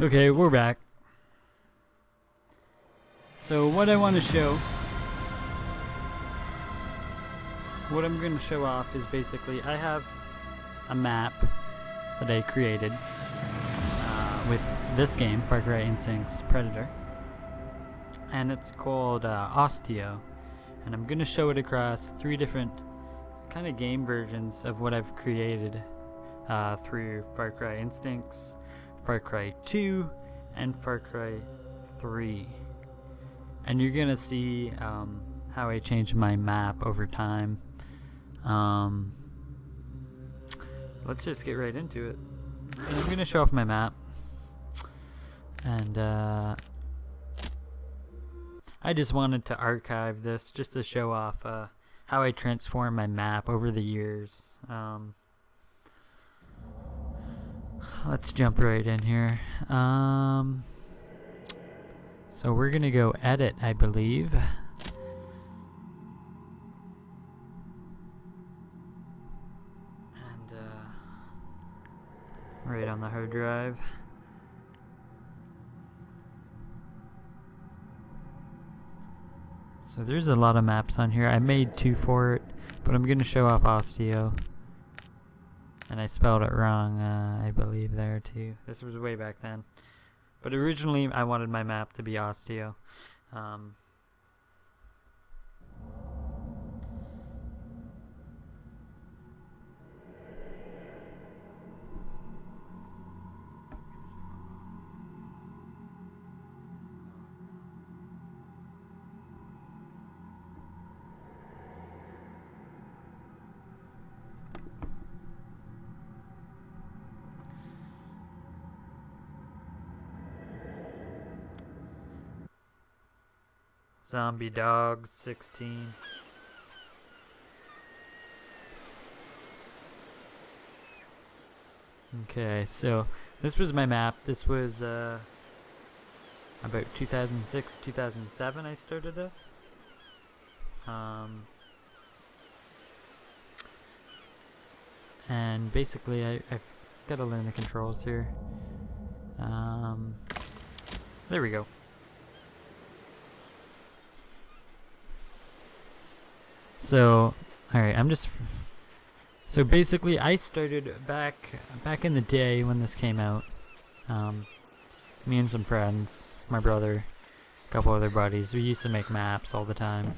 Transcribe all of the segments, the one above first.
Okay, we're back. So what I want to show, what I'm going to show off is basically I have a map that I created with this game, Far Cry Instinct's Predator, and it's called Osteo, and I'm going to show it across 3 different kind of game versions of what I've created through Far Cry Instinct's, Far Cry 2, and Far Cry 3. And you're gonna see how I changed my map over time. Let's just get right into it. And I'm gonna show off my map. And I just wanted to archive this just to show off how I transformed my map over the years. Let's jump right in here. So we're gonna go edit, I believe. And right on the hard drive. So there's a lot of maps on here. I made 2 for it, but I'm gonna show off Osteo. And I spelled it wrong, I believe, there too. This was way back then. But originally, I wanted my map to be Osteo. Zombie Dogs 16. Okay, so this was my map. This was about 2006, 2007 I started this. And basically I've got to learn the controls here. There we go. So, alright, so basically I started back in the day when this came out. Me and some friends, my brother, a couple other buddies, we used to make maps all the time.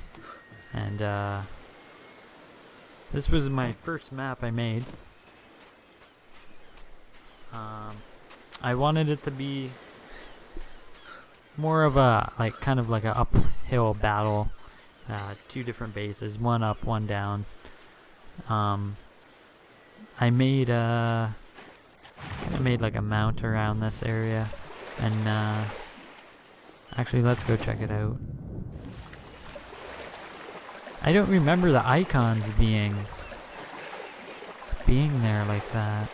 And this was my first map I made. I wanted it to be more of a, kind of like a uphill battle. 2 different bases, one up, one down. I made like a mount around this area, and actually let's go check it out. I don't remember the icons being there like that.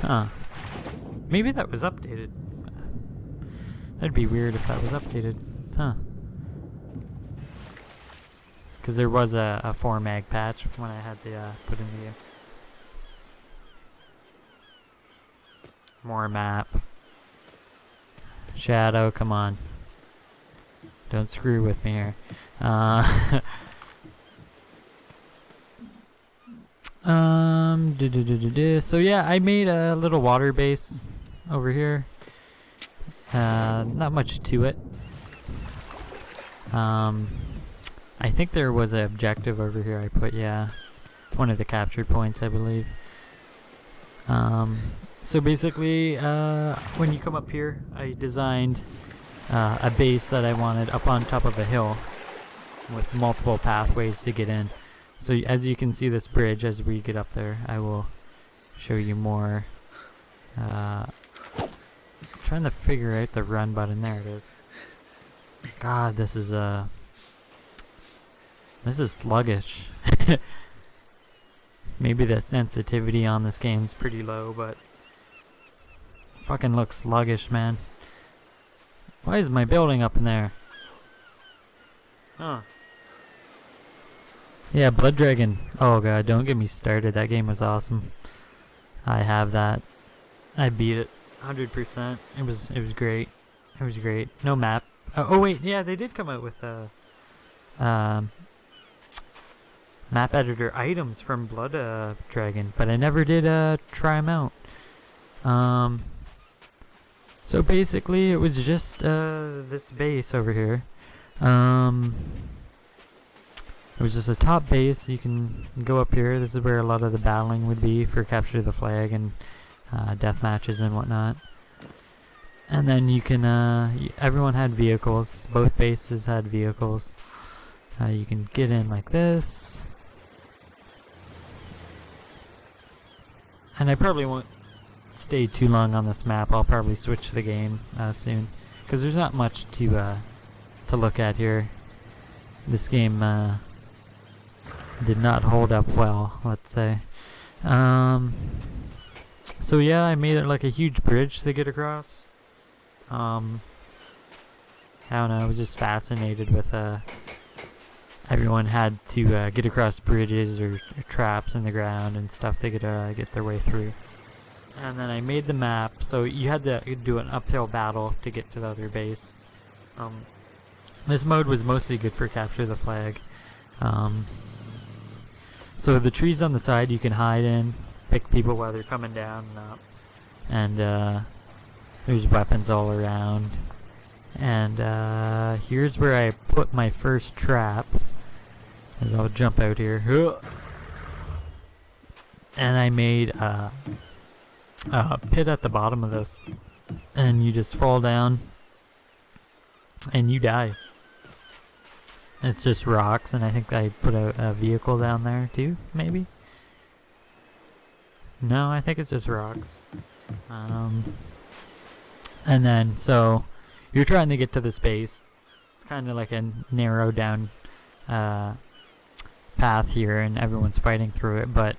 Huh. Maybe that was updated. That'd be weird if that was updated. Huh. Because there was a 4 mag patch when I had to put in the more map. Shadow, come on. Don't screw with me here. So yeah, I made a little water base over here. Not much to it. I think there was an objective over here I put, yeah. One of the capture points, I believe. So basically, when you come up here, I designed a base that I wanted up on top of a hill with multiple pathways to get in. So as you can see this bridge, as we get up there, I will show you more. Trying to figure out the run button. There it is. God, this is sluggish. Maybe the sensitivity on this game is pretty low, but fucking looks sluggish, man. Why is my building up in there? Huh. Yeah, Blood Dragon. Oh god, don't get me started. That game was awesome. I have that. I beat it 100%. It was great. It was great. No map. Oh wait, yeah, they did come out with map editor items from Blood Dragon, but I never did try them out. So basically, it was just this base over here. It was just a top base. You can go up here. This is where a lot of the battling would be for capture the flag and death matches and whatnot. And then you can, everyone had vehicles. Both bases had vehicles. You can get in like this. And I probably won't stay too long on this map. I'll probably switch the game soon, because there's not much to look at here. This game did not hold up well, let's say. So yeah, I made it like a huge bridge to get across. I don't know, I was just fascinated with everyone had to get across bridges or traps in the ground and stuff to get their way through. And then I made the map, so you had to do an uphill battle to get to the other base. This mode was mostly good for capture the flag. So the trees on the side you can hide in, pick people while they're coming down and up. And there's weapons all around. And here's where I put my first trap. As I'll jump out here. And I made a pit at the bottom of this. And you just fall down. And you die. It's just rocks, and I think I put a vehicle down there too, maybe? No, I think it's just rocks. And then, so, you're trying to get to this base. It's kind of like a narrow down path here, and everyone's fighting through it, but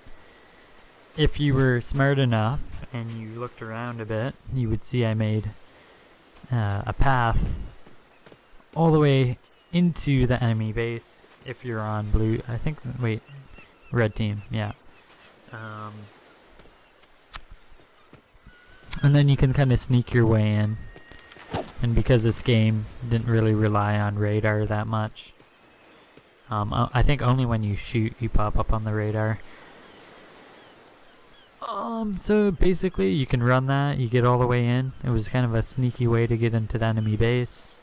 if you were smart enough, and you looked around a bit, you would see I made a path all the way into the enemy base if you're on blue. I think, wait, red team, yeah. And then you can kind of sneak your way in. And because this game didn't really rely on radar that much, I think only when you shoot you pop up on the radar. So basically you can run that, you get all the way in. It was kind of a sneaky way to get into the enemy base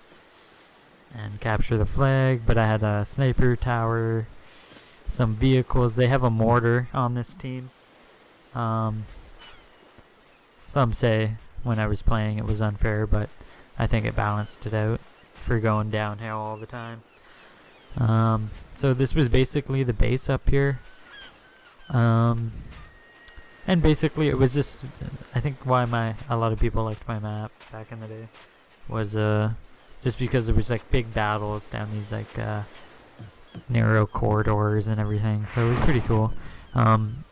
and capture the flag, but I had a sniper tower, some vehicles. They have a mortar on this team. Some say when I was playing it was unfair, but I think it balanced it out for going downhill all the time. So this was basically the base up here. And basically it was just, I think why a lot of people liked my map back in the day was just because there was like big battles down these like narrow corridors and everything, so it was pretty cool. And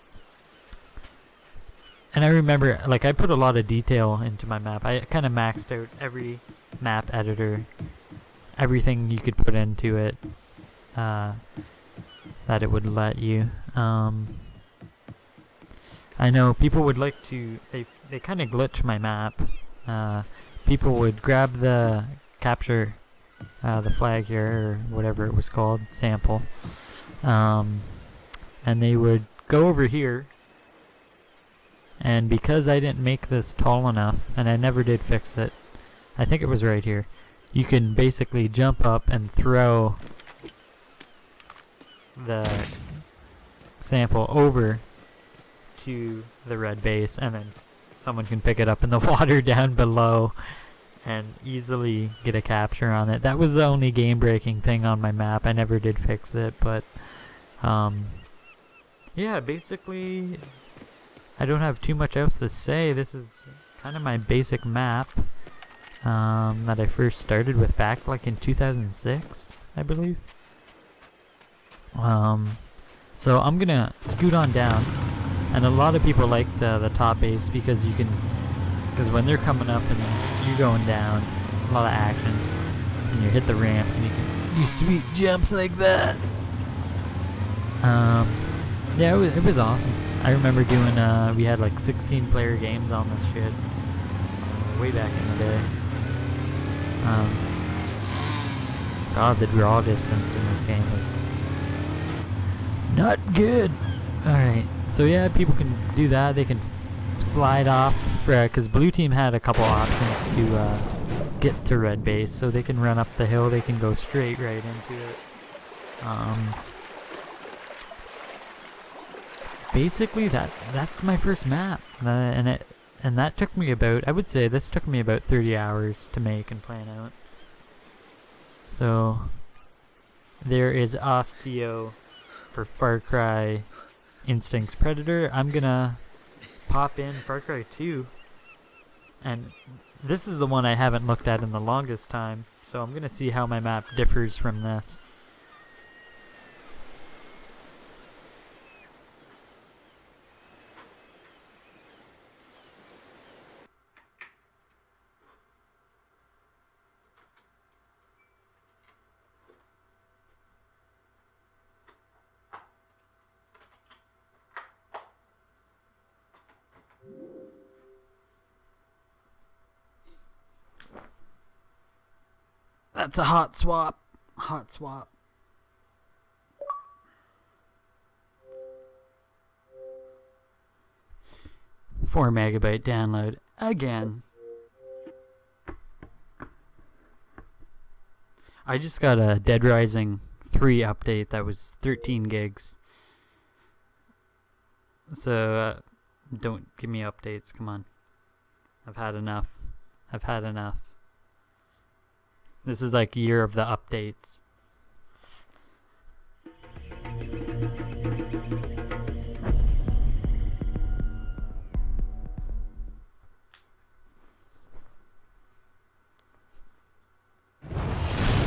I remember, like, I put a lot of detail into my map. I kind of maxed out every map editor, everything you could put into it that it would let you. I know people would like to, they kind of glitch my map. People would grab the capture the flag here, or whatever it was called, sample, and they would go over here, and because I didn't make this tall enough, and I never did fix it, I think it was right here, you can basically jump up and throw the sample over to the red base, and then someone can pick it up in the water down below and easily get a capture on it. That was the only game-breaking thing on my map. I never did fix it, but yeah, basically I don't have too much else to say. This is kind of my basic map that I first started with back like in 2006, I believe. So I'm gonna scoot on down, and a lot of people liked the top base because when they're coming up and you're going down, a lot of action, and you hit the ramps and you can do sweet jumps like that. Yeah, it was awesome. I remember doing we had like 16 player games on this shit. way back in the day. God, the draw distance in this game is not good. Alright, so yeah, people can do that. They can slide off, because blue team had a couple options to get to red base, so they can run up the hill, they can go straight right into it. Basically that's my first map, and that took me about, I would say this took me about 30 hours to make and plan out. So there is Osteo for Far Cry Instincts Predator. I'm gonna pop in Far Cry 2, and this is the one I haven't looked at in the longest time, so I'm gonna see how my map differs from this. That's a hot swap. Hot swap. Four megabyte download again. I just got a Dead Rising 3 update that was 13 gigs. So don't give me updates. Come on. I've had enough. I've had enough. This is like year of the updates.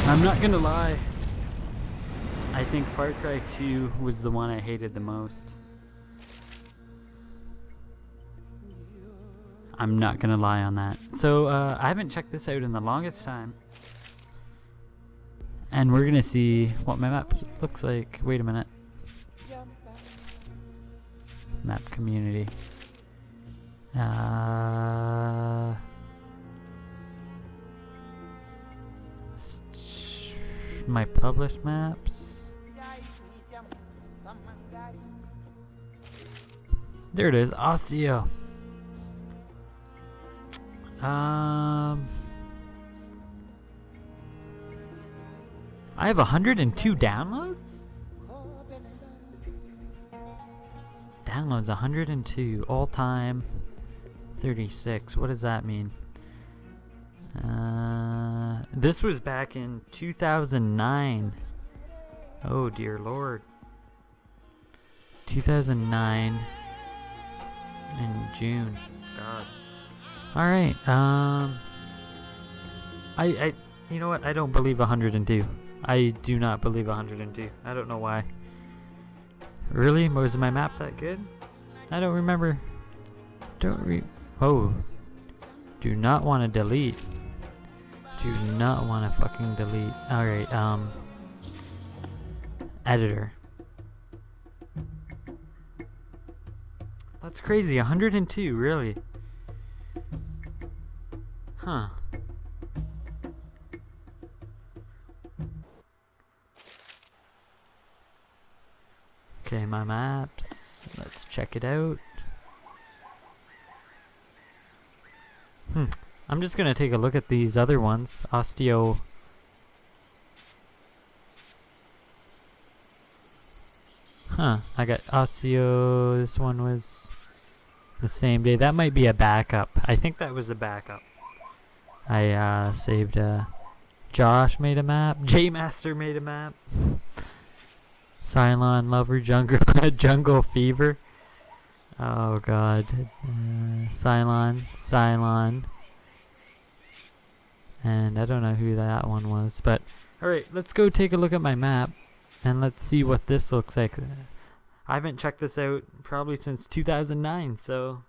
I'm not gonna lie. I think Far Cry 2 was the one I hated the most. I'm not gonna lie on that. So I haven't checked this out in the longest time. And we're gonna see what my map looks like. Wait a minute. Map community. My published maps. There it is, Osteo. I have 102 downloads? Downloads 102, all time 36. What does that mean? This was back in 2009. Oh dear Lord. 2009 in June. God. Alright, I you know what? I don't believe 102. I do not believe 102. I don't know why. Really? Was my map that good? I don't remember. Oh. Do not want to delete. Do not want to fucking delete. Alright, editor. That's crazy. 102, really. Huh. Okay, my maps. Let's check it out. I'm just gonna take a look at these other ones. Osteo. Huh, I got Osteo. This one was the same day. That might be a backup. I think that was a backup. I saved Josh made a map. J-Master made a map. Cylon Lover Jungle Fever. Oh god. Cylon. And I don't know who that one was, but alright, let's go take a look at my map and let's see what this looks like. I haven't checked this out probably since 2009, so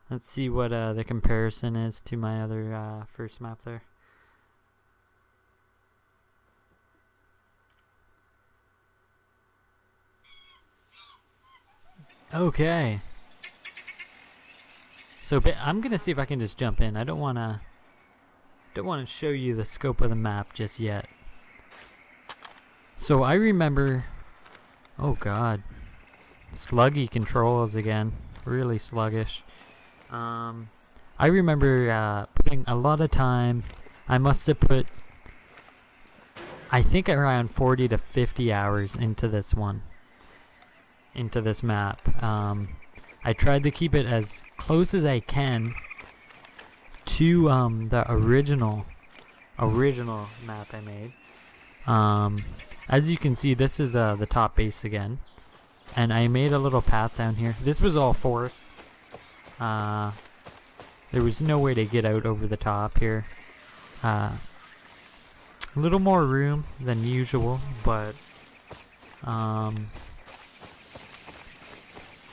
let's see what the comparison is to my other first map there. Okay. So I'm gonna see if I can just jump in. I don't wanna show you the scope of the map just yet. So I remember, oh god, sluggy controls again, really sluggish. I remember putting a lot of time. I must have put, I think, around 40 to 50 hours into this one, into this map. I tried to keep it as close as I can to the original map I made. As you can see, this is the top base again, and I made a little path down here. This was all forest. There was no way to get out over the top here. A little more room than usual, but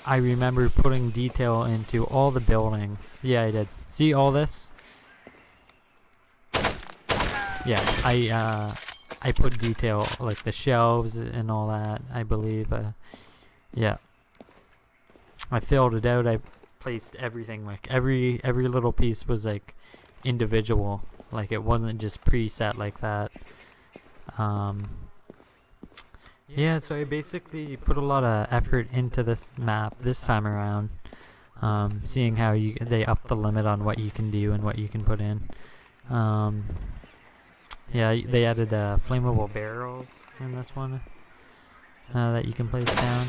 I remember putting detail into all the buildings. Yeah, I did. See all this? Yeah, I put detail, like the shelves and all that, I believe. Yeah, I filled it out. I placed everything, like every little piece was like individual, like it wasn't just preset like that. Yeah, so I basically put a lot of effort into this map this time around, seeing how they up the limit on what you can do and what you can put in. Yeah, they added flammable barrels in this one that you can place down.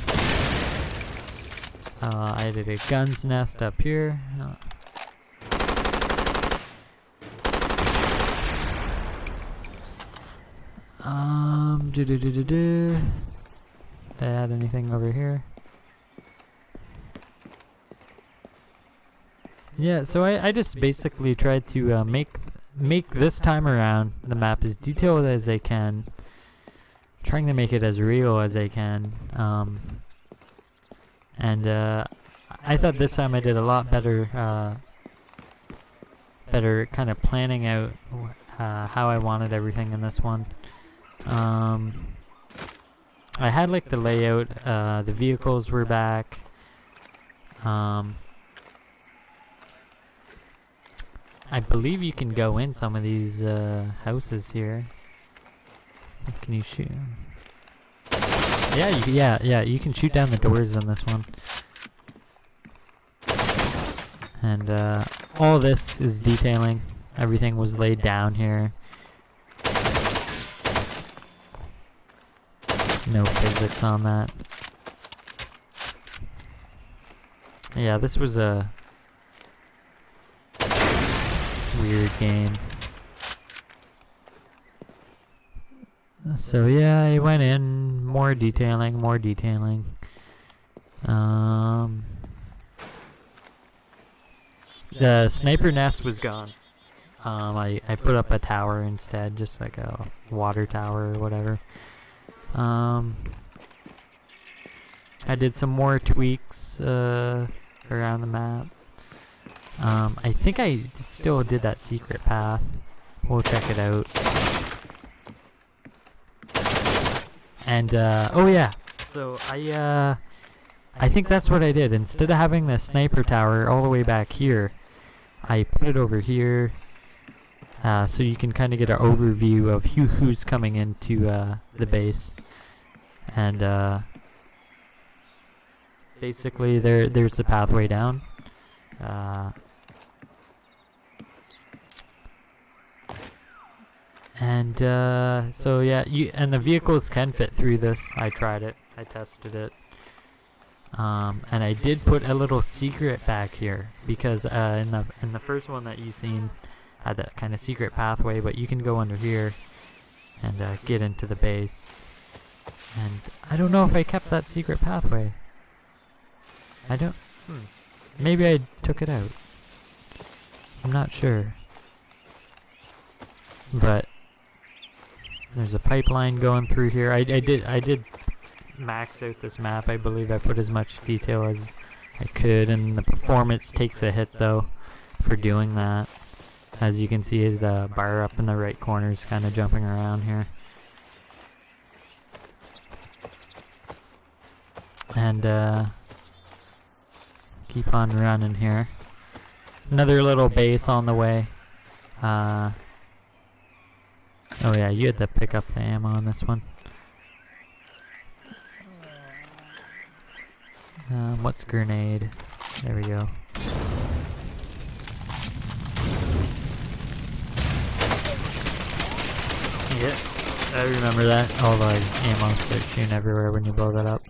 I added a gun's nest up here. Did I add anything over here? Yeah, so I just basically tried to make this time around the map as detailed as I can, trying to make it as real as I can. And I thought this time I did a lot better, better kind of planning out how I wanted everything in this one. I had like the layout, the vehicles were back. I believe you can go in some of these houses here. Can you shoot? Yeah, you can shoot down the doors in this one. And all this is detailing. Everything was laid down here. No physics on that. Yeah, this was a weird game. So yeah, I went in, more detailing. The sniper nest was gone. I put up a tower instead, just like a water tower or whatever. I did some more tweaks around the map. I think I still did that secret path. We'll check it out. And oh yeah, so I think that's what I did. Instead of having the sniper tower all the way back here, I put it over here, so you can kind of get an overview of who's coming into the base. And basically there's the pathway down. So yeah, and the vehicles can fit through this. I tried it. I tested it. And I did put a little secret back here because in the first one that you seen had that kind of secret pathway, but you can go under here and get into the base. And I don't know if I kept that secret pathway. I don't. Maybe I took it out. I'm not sure. But there's a pipeline going through here. I did max out this map. I believe I put as much detail as I could, and the performance takes a hit though for doing that. As you can see, the bar up in the right corner is kind of jumping around here. And keep on running here. Another little base on the way. Oh yeah, you had to pick up the ammo on this one. What's grenade? There we go. Yeah, I remember that. All the ammo starts shooting everywhere when you blow that up.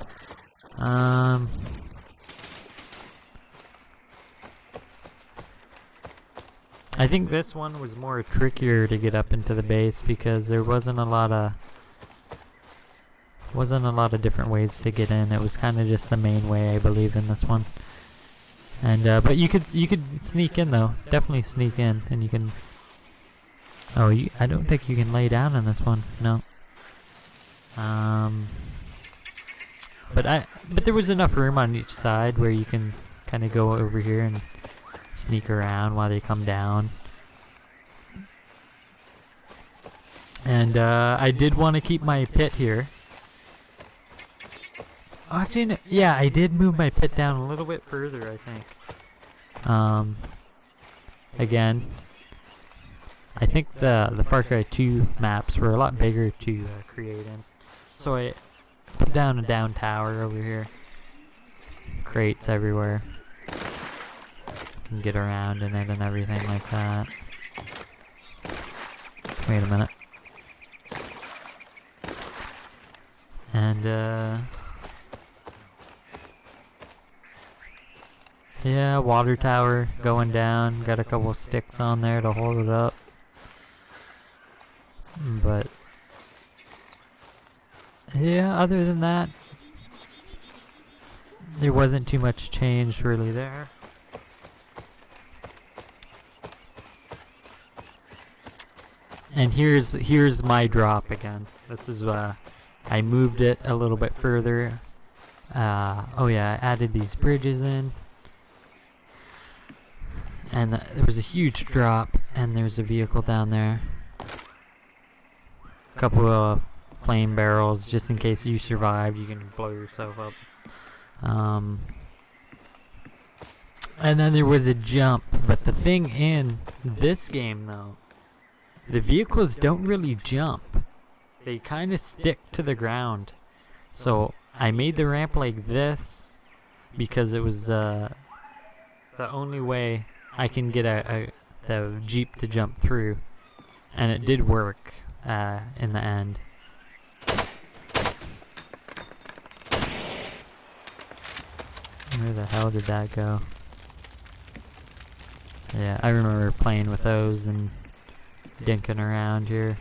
I think this one was more trickier to get up into the base because there wasn't a lot of different ways to get in. It was kind of just the main way, I believe, in this one. And but you could sneak in though. Definitely sneak in, and you can. Oh, I don't think you can lay down in this one. No. But there was enough room on each side where you can kind of go over here and sneak around while they come down. And I did want to keep my pit here. Actually, yeah, I did move my pit down a little bit further, I think. Again, I think the Far Cry 2 maps were a lot bigger to create in. So I put down a down tower over here. Crates everywhere. Can get around in it and everything like that. Wait a minute. And yeah, water tower going down. Got a couple of sticks on there to hold it up. But yeah, other than that, there wasn't too much change really there. And here's my drop again. This is I moved it a little bit further. Oh yeah, I added these bridges in. And there was a huge drop, and there's a vehicle down there. A couple of flame barrels, just in case you survived, you can blow yourself up. And then there was a jump, but the thing in this game though, the vehicles don't really jump. They kind of stick to the ground. So I made the ramp like this because it was the only way I can get the Jeep to jump through, and it did work in the end. Where the hell did that go? Yeah, I remember playing with those and dinking around here.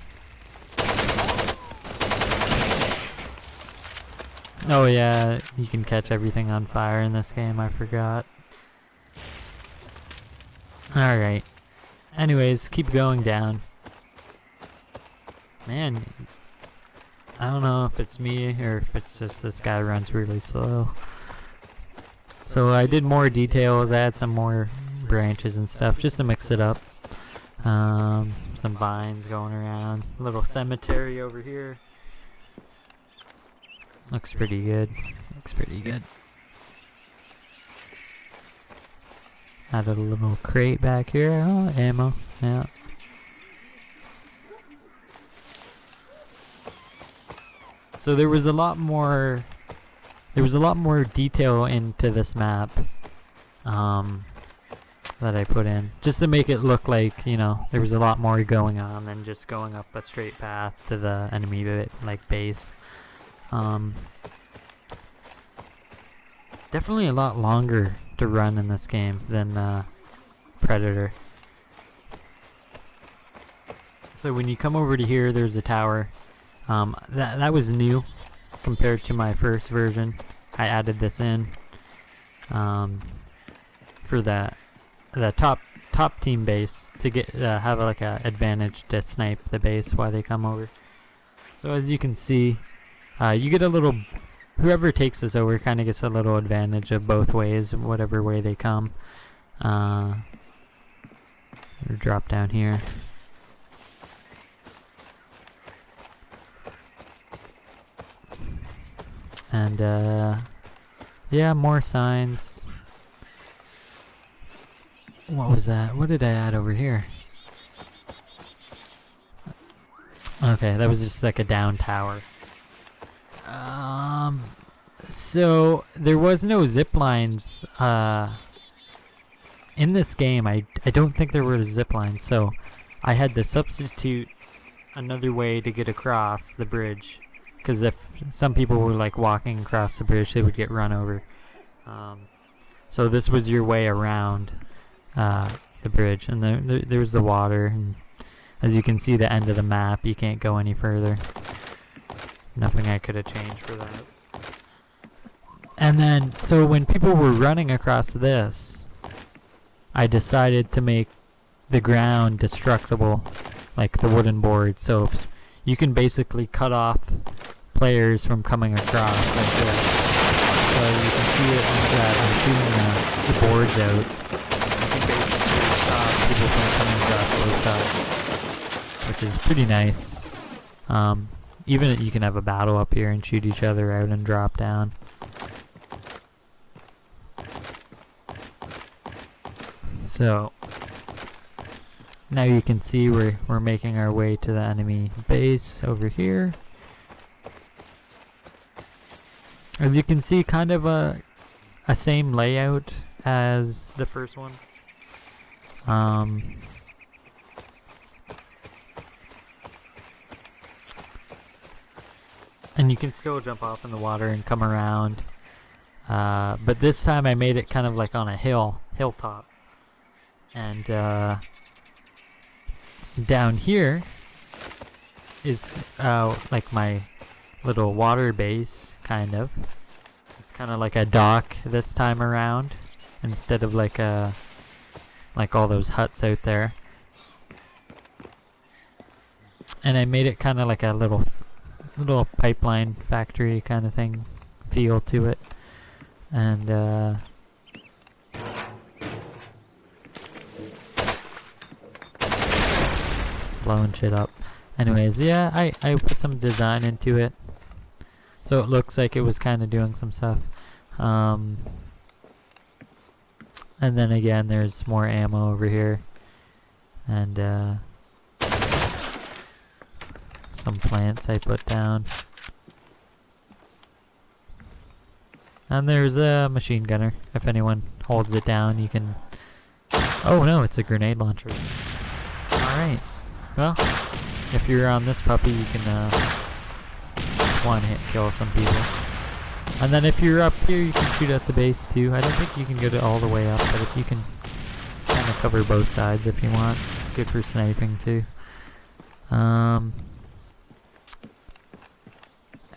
Oh yeah, you can catch everything on fire in this game, I forgot. Alright. Anyways, keep going down. Man, I don't know if it's me or if it's just this guy runs really slow. So I did more details, I had some more branches and stuff just to mix it up. Some vines going around. Little cemetery over here. Looks pretty good. Looks pretty good. Added a little crate back here. Oh, ammo. Yeah. So there was a lot more detail into this map that I put in, just to make it look like, you know, there was a lot more going on than just going up a straight path to the enemy base. Definitely a lot longer to run in this game than Predator. So when you come over to here, there's a tower. That was new compared to my first version. I added this in for the top team base to get have like a advantage to snipe the base while they come over. So as you can see, you get a little. Whoever takes this over kind of gets a little advantage of both ways, whatever way they come. Drop down here. And yeah, more signs. What was that? What did I add over here? Okay, that was just like a down tower. So there was no zip lines in this game. I don't think there were zip lines, so I had to substitute another way to get across the bridge, because if some people were like walking across the bridge, they would get run over. So this was your way around the bridge, and there's the water, and as you can see, the end of the map, you can't go any further. Nothing I could have changed for that. And then, so when people were running across this, I decided to make the ground destructible, like the wooden board. So you can basically cut off players from coming across like this. So you can see it like that. I'm shooting the boards out. You can basically stop people from coming across both sides, which is pretty nice. Even you can have a battle up here and shoot each other out and drop down. So now you can see we're making our way to the enemy base over here. As you can see, kind of a same layout as the first one. And you can still jump off in the water and come around. But this time I made it kind of like on a hilltop. And down here is like my little water base, kind of. It's kind of like a dock this time around, instead of like all those huts out there. And I made it kind of like a little pipeline factory kind of thing feel to it. And blowing shit up. Anyways, yeah, I put some design into it, so it looks like it was kind of doing some stuff. And then again, there's more ammo over here, and some plants I put down. And there's a machine gunner. If anyone holds it down, you can... Oh no, it's a grenade launcher. Alright. Well, if you're on this puppy, you can one-hit kill some people. And then if you're up here, you can shoot at the base too. I don't think you can go all the way up, but if you can kind of cover both sides if you want. Good for sniping too. And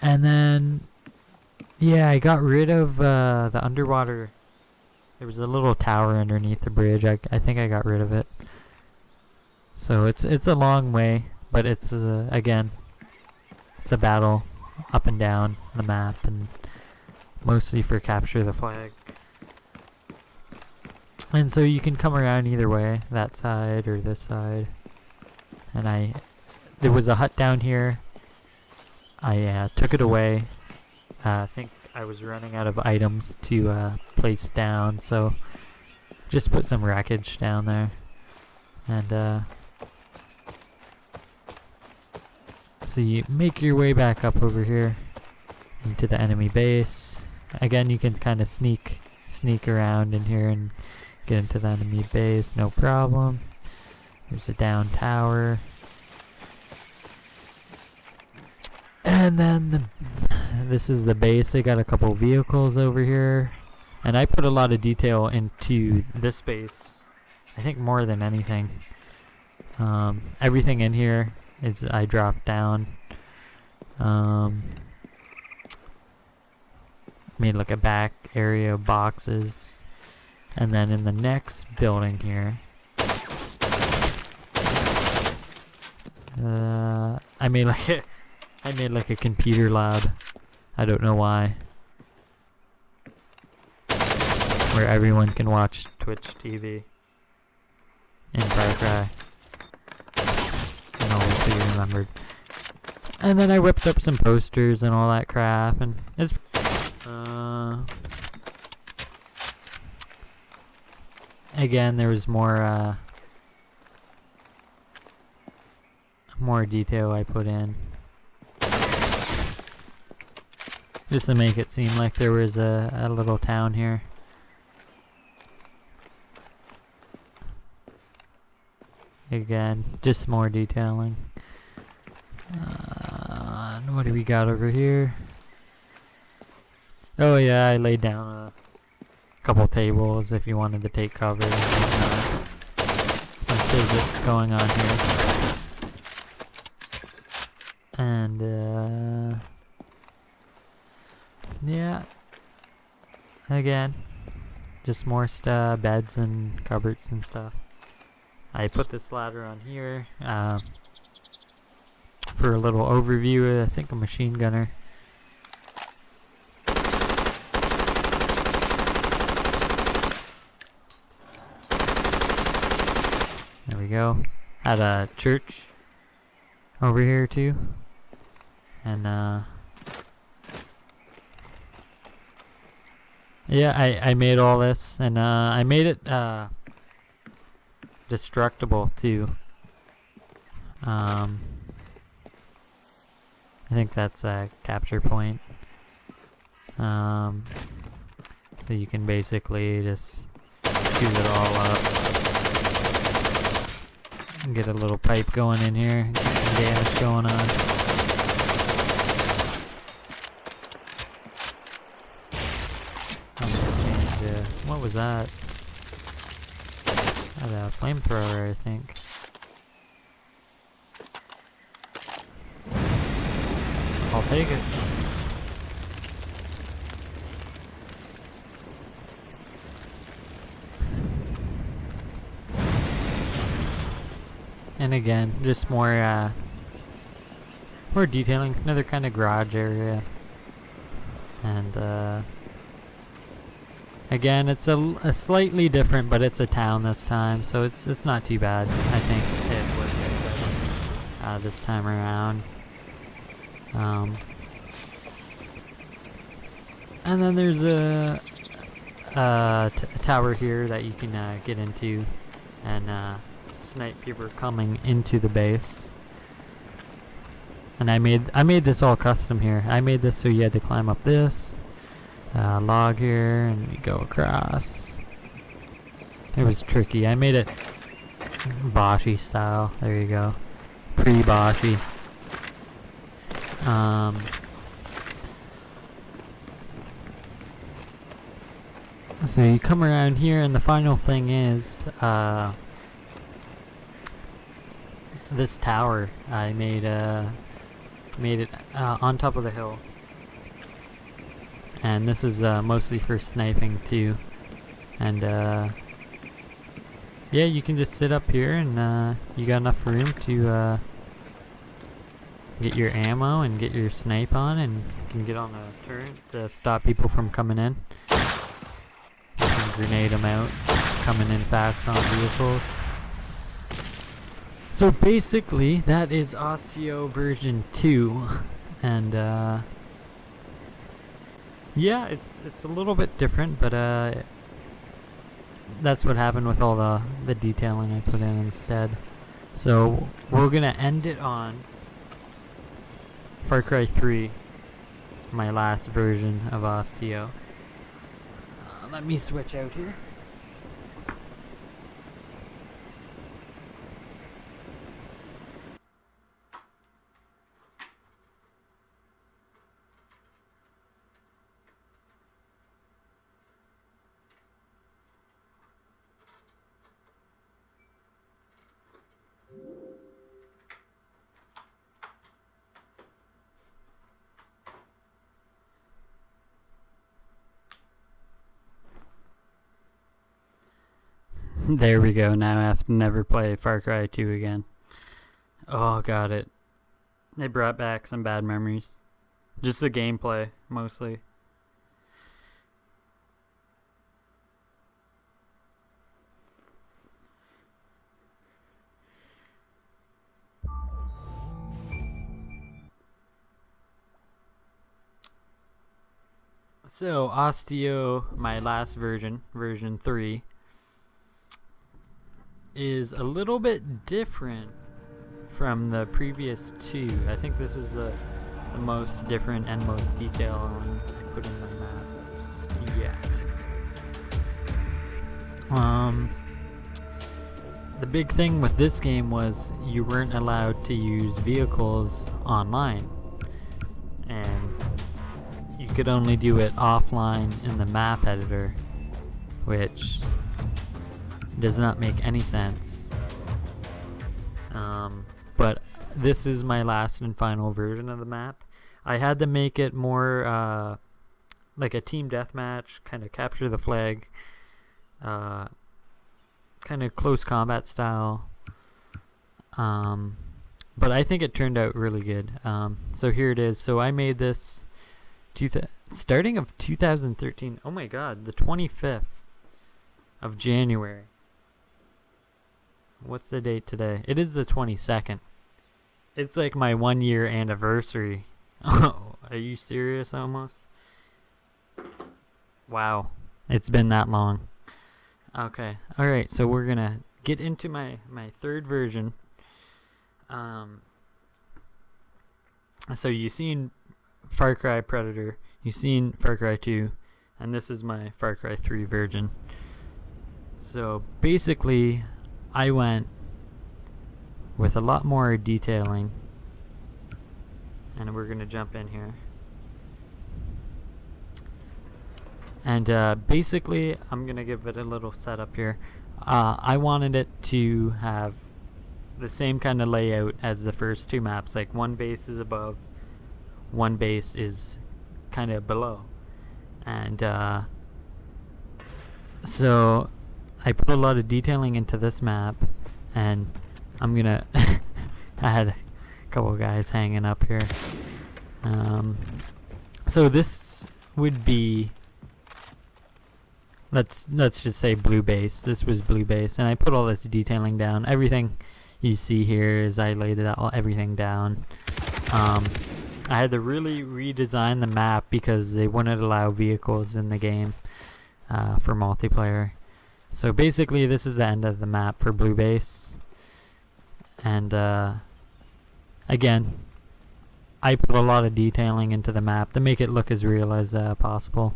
then, yeah, I got rid of the underwater. There was a little tower underneath the bridge. I think I got rid of it. So it's a long way, but it's again, it's a battle up and down the map, and mostly for capture the flag. And so you can come around either way, that side or this side. And there was a hut down here. I took it away. I think I was running out of items to place down, so just put some wreckage down there. And so you make your way back up over here into the enemy base. Again, you can kind of sneak around in here and get into the enemy base, no problem. There's a down tower. And then this is the base. They got a couple vehicles over here. And I put a lot of detail into this base. I think more than anything. Everything in here is I dropped down. Made like a back area of boxes. And then in the next building here, I made like a computer lab. I don't know why. Where everyone can watch Twitch TV in Far Cry. And all to be remembered. And then I whipped up some posters and all that crap, and it's again, there was more detail I put in, just to make it seem like there was a little town here. Again, just more detailing. What do we got over here? Oh yeah, I laid down a couple tables if you wanted to take cover. Some physics going on here. And yeah, again, just more stuff, beds and cupboards and stuff. I put this ladder on here for a little overview. I think a machine gunner. There we go. Had a church over here too. And yeah, I made all this, and I made it destructible too. I think that's a capture point. So you can basically just shoot it all up. Get a little pipe going in here, get some damage going on. What was that? That's a flamethrower, I think. I'll take it. And again, just more detailing, another kind of garage area. And again, it's a slightly different, but it's a town this time, so it's not too bad. I think it worked out better this time around. And then there's a tower here that you can get into and snipe people coming into the base. And I made this all custom here. I made this so you had to climb up this log here, and you go across. It was tricky. I made it Boshy style. There you go, pre-Boshy. So you come around here, and the final thing is this tower. I made it on top of the hill, and this is mostly for sniping too. And yeah, you can just sit up here, and you got enough room to get your ammo and get your snipe on, and you can get on the turret to stop people from coming in. You can grenade them out, coming in fast on vehicles. So basically, that is Osteo version 2, and yeah, it's a little bit different, but that's what happened with all the detailing I put in instead. So we're gonna end it on Far Cry 3, my last version of Osteo. Let me switch out here. There we go. Now I have to never play Far Cry 2 again. Oh, got it. They brought back some bad memories. Just the gameplay, mostly. So, Osteo, my last version, version 3. is a little bit different from the previous two. I think this is the most different and most detailing I put in my maps yet. The big thing with this game was you weren't allowed to use vehicles online, and you could only do it offline in the map editor, which does not make any sense. But this is my last and final version of the map. I had to make it more like a team deathmatch, kind of capture the flag, kind of close combat style. But I think it turned out really good. So here it is. So I made this starting of 2013. Oh my god, the 25th of January. What's the date today? It is the 22nd. It's like my 1 year anniversary. Oh, are you serious almost? Wow. It's been that long. Okay. Alright, so we're gonna get into my third version. So you've seen Far Cry Predator, you've seen Far Cry 2, and this is my Far Cry 3 version. So basically, I went with a lot more detailing, and we're gonna jump in here. And basically, I'm gonna give it a little setup here. I wanted it to have the same kind of layout as the first two maps, like one base is above, one base is kind of below. And so I put a lot of detailing into this map, and I'm gonna I had a couple guys hanging up here. So this would be, let's just say blue base. This was blue base, and I put all this detailing down. Everything you see here is I laid everything down. I had to really redesign the map because they wouldn't allow vehicles in the game for multiplayer. So basically, this is the end of the map for blue base. And again, I put a lot of detailing into the map to make it look as real as possible.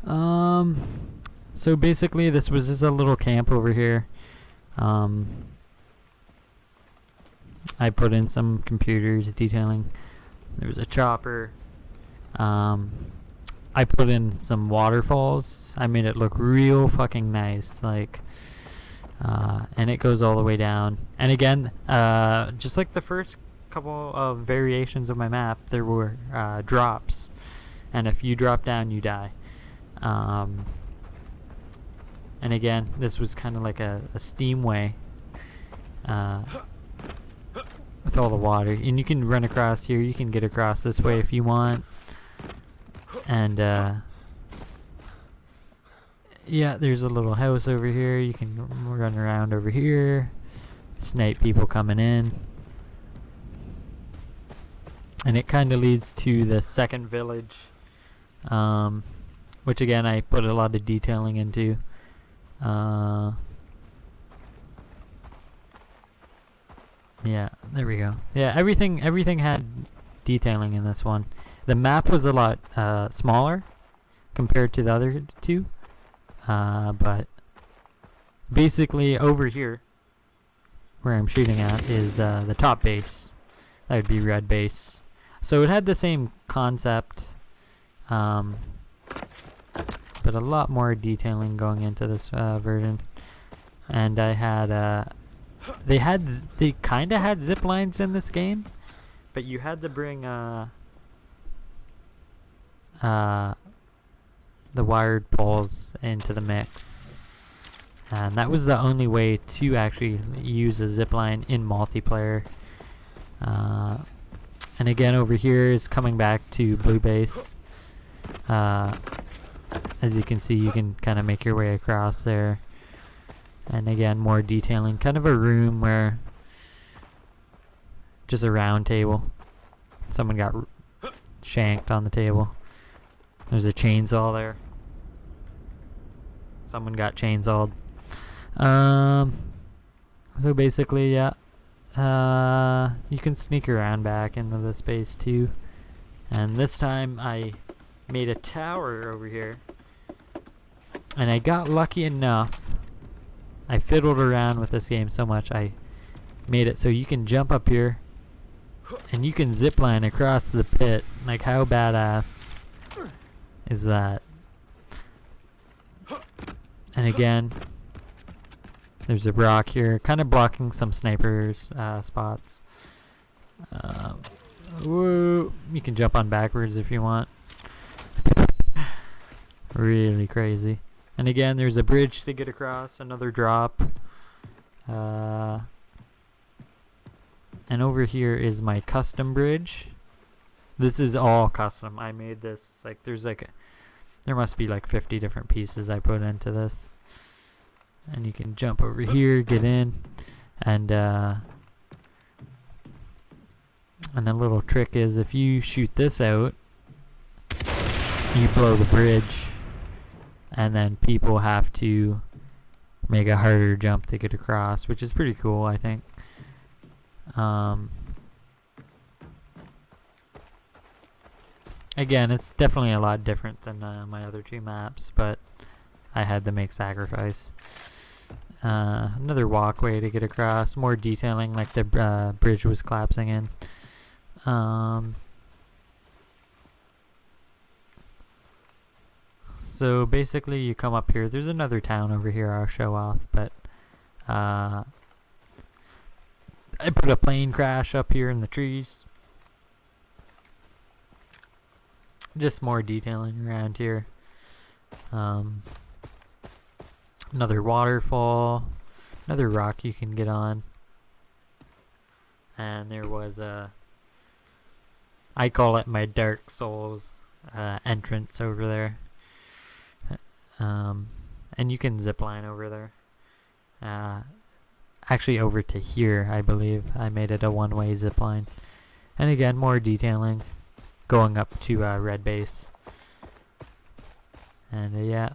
So basically, this was just a little camp over here. I put in some computers detailing. There was a chopper. I put in some waterfalls. I made it look real fucking nice, like, and it goes all the way down. And again, just like the first couple of variations of my map, there were drops, and if you drop down, you die. And again, this was kind of like a steamway with all the water, and you can run across here. You can get across this way if you want. And yeah, there's a little house over here. You can run around over here, snipe people coming in, and it kind of leads to the second village, which again I put a lot of detailing into. Yeah, there we go. Yeah, everything had detailing in this one. The map was a lot smaller compared to the other two, but basically over here where I'm shooting at is the top base. That would be red base. So it had the same concept, but a lot more detailing going into this version. And I had they kind of had zip lines in this game, but you had to bring the wired poles into the mix, and that was the only way to actually use a zip line in multiplayer. And again, over here is coming back to blue base. As you can see, you can kind of make your way across there. And again, more detailing. Kind of a room where just a round table. Someone got shanked on the table. There's a chainsaw there. Someone got chainsawed. So basically, yeah, you can sneak around back into this base too. And this time I made a tower over here. And I got lucky enough. I fiddled around with this game so much, I made it so you can jump up here and you can zipline across the pit. Like, how badass is that? And again, there's a rock here, kind of blocking some snipers spots. Woo! You can jump on backwards if you want. Really crazy. And again, there's a bridge to get across, another drop. And over here is my custom bridge. This is all custom. I made this, like, there must be like 50 different pieces I put into this. And you can jump over here, get in, and a little trick is if you shoot this out, you blow the bridge, and then people have to make a harder jump to get across, which is pretty cool, I think. Again, it's definitely a lot different than my other two maps, but I had to make sacrifice. Another walkway to get across, more detailing, like the bridge was collapsing in. So basically you come up here, there's another town over here I'll show off, but I put a plane crash up here in the trees. Just more detailing around here. Another waterfall, another rock you can get on. And there was I call it my Dark Souls entrance over there. And you can zipline over there. Actually over to here, I believe. I made it a one-way zipline. And again, more detailing going up to red base. And yeah,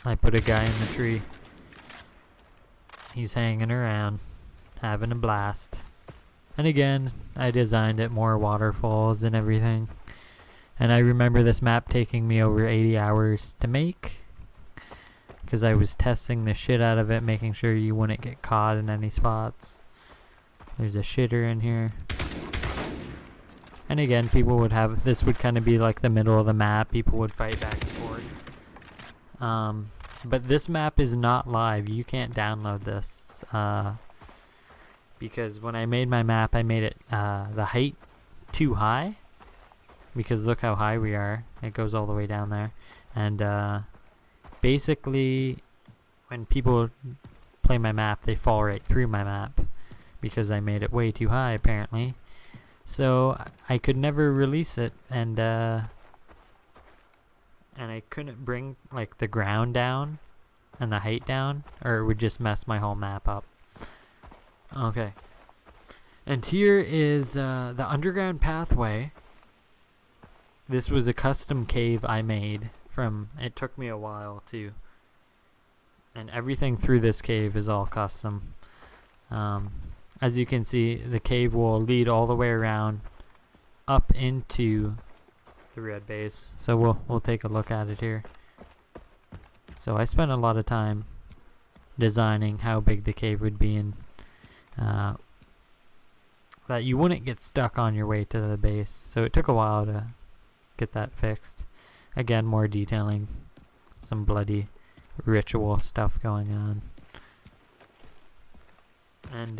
I put a guy in the tree. He's hanging around, having a blast. And again, I designed it more waterfalls and everything. And I remember this map taking me over 80 hours to make, because I was testing the shit out of it, making sure you wouldn't get caught in any spots. There's a shitter in here. And again, people would have, this would kind of be like the middle of the map. People would fight back and forth. But this map is not live. You can't download this. Because when I made my map, I made it the height too high. Because look how high we are. It goes all the way down there. And basically, when people play my map, they fall right through my map. Because I made it way too high, apparently. So I could never release it, and I couldn't bring like the ground down and the height down, or it would just mess my whole map up. Okay. And here is the underground pathway. This was a custom cave I made from, it took me a while too. And everything through this cave is all custom. As you can see, the cave will lead all the way around up into the red base. So we'll take a look at it here. So I spent a lot of time designing how big the cave would be, and that you wouldn't get stuck on your way to the base. So it took a while to get that fixed. Again, more detailing, some bloody ritual stuff going on. And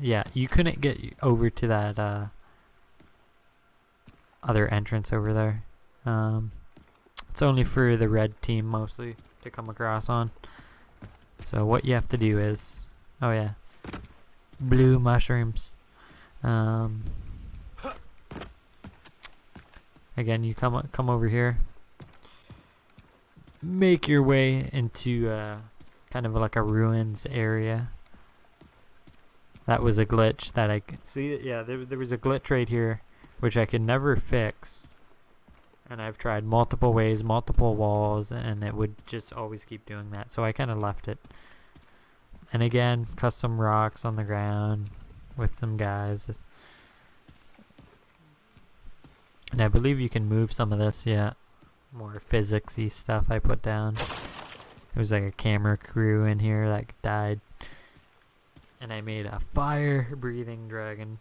yeah, you couldn't get over to that other entrance over there. It's only for the red team mostly to come across on. So what you have to do is, oh yeah, blue mushrooms. Again, you come over here, make your way into kind of like a ruins area. That was a glitch that I could see. Yeah, there was a glitch right here, which I could never fix. And I've tried multiple ways, multiple walls, and it would just always keep doing that. So I kind of left it. And again, custom rocks on the ground with some guys. And I believe you can move some of this, yeah. More physics-y stuff I put down. There was like a camera crew in here that died. And I made a fire-breathing dragon.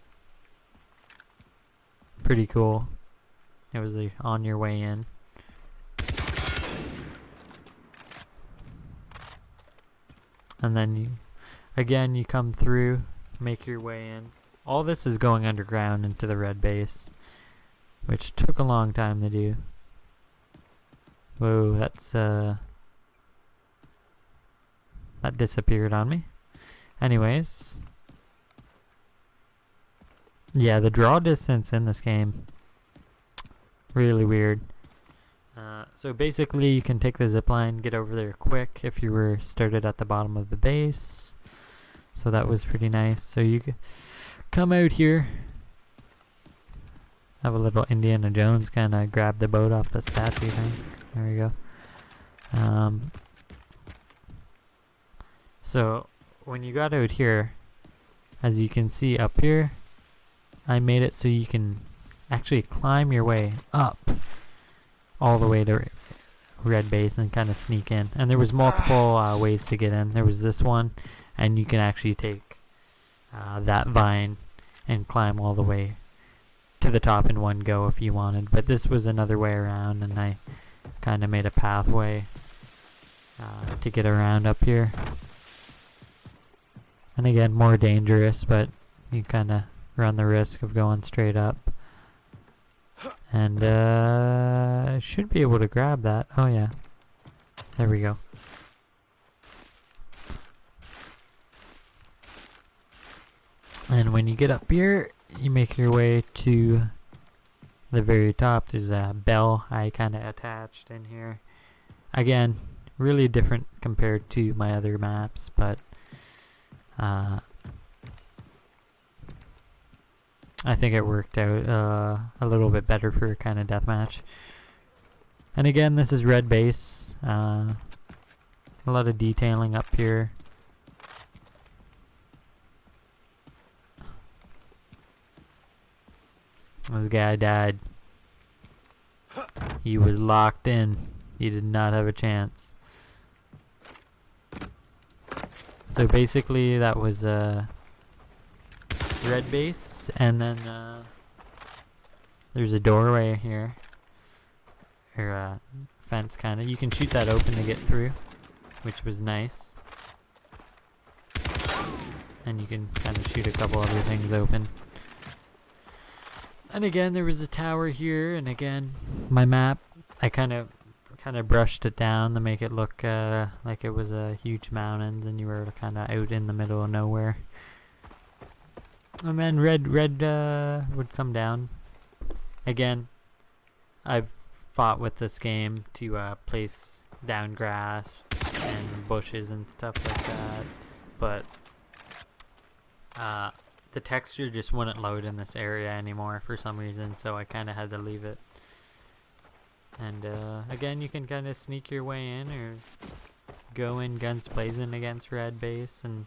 Pretty cool. It was on your way in. And then you come through, make your way in. All this is going underground into the red base, which took a long time to do. Whoa, that disappeared on me. Anyways. Yeah, the draw distance in this game, really weird. So basically you can take the zipline, get over there quick if you were started at the bottom of the base. So that was pretty nice. So you could come out here, have a little Indiana Jones kind of grab the boat off the statue thing. There we go. So when you got out here, as you can see up here, I made it so you can actually climb your way up all the way to red base and kind of sneak in. And there was multiple ways to get in. There was this one, and you can actually take that vine and climb all the way to the top in one go if you wanted. But this was another way around, and I kind of made a pathway to get around up here. And again, more dangerous, but you kind of run the risk of going straight up. And I should be able to grab that. Oh yeah, there we go. And when you get up here, you make your way to the very top. There's a bell I kind of attached in here. Again, really different compared to my other maps, but I think it worked out a little bit better for a kind of deathmatch. And again, this is red base. A lot of detailing up here. This guy died. He was locked in. He did not have a chance. So basically that was red base, and then there's a doorway here, or a fence kind of. You can shoot that open to get through, which was nice. And you can kind of shoot a couple other things open. And again, there was a tower here, and again, my map, I kind of brushed it down to make it look like it was a huge mountains, and you were kind of out in the middle of nowhere. And then red would come down. Again, I've fought with this game to place down grass and bushes and stuff like that, but the texture just wouldn't load in this area anymore for some reason, so I kind of had to leave it. And again, you can kind of sneak your way in or go in guns blazing against red base, and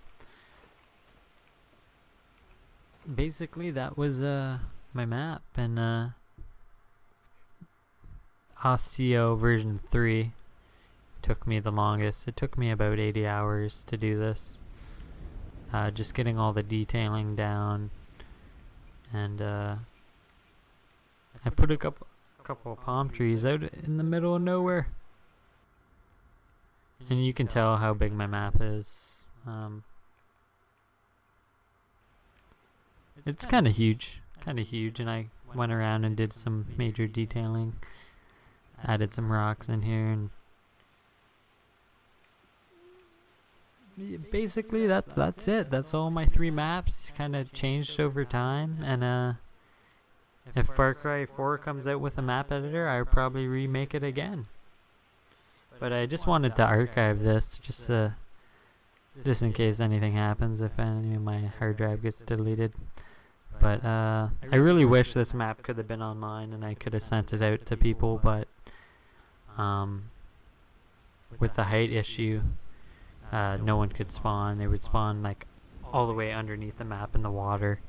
basically that was my map. And Osteo version 3 took me the longest. It took me about 80 hours to do this. Just getting all the detailing down, and I put a couple of palm trees out in the middle of nowhere, and you can tell how big my map is. It's kind of huge, and I went around and did some major detailing, added some rocks in here, and basically that's it. That's all my 3 maps. Kind of changed over time, and if Far Cry 4 comes out with a map editor, I'll probably remake it again. But I just wanted to archive this just in case anything happens, if any of my hard drive gets deleted. But I really wish this map could have been online and I could have sent it out to people, but with the height issue, no one could spawn. They would spawn like all the way underneath the map in the water,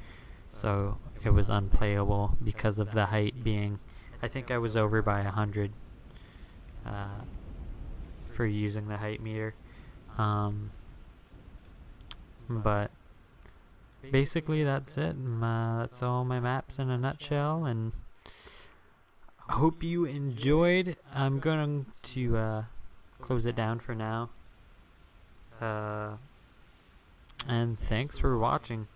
so it was unplayable because of the height being, I think I was over by 100 for using the height meter. But basically that's it. That's all my maps in a nutshell, and I hope you enjoyed. I'm going to close it down for now. And thanks for watching.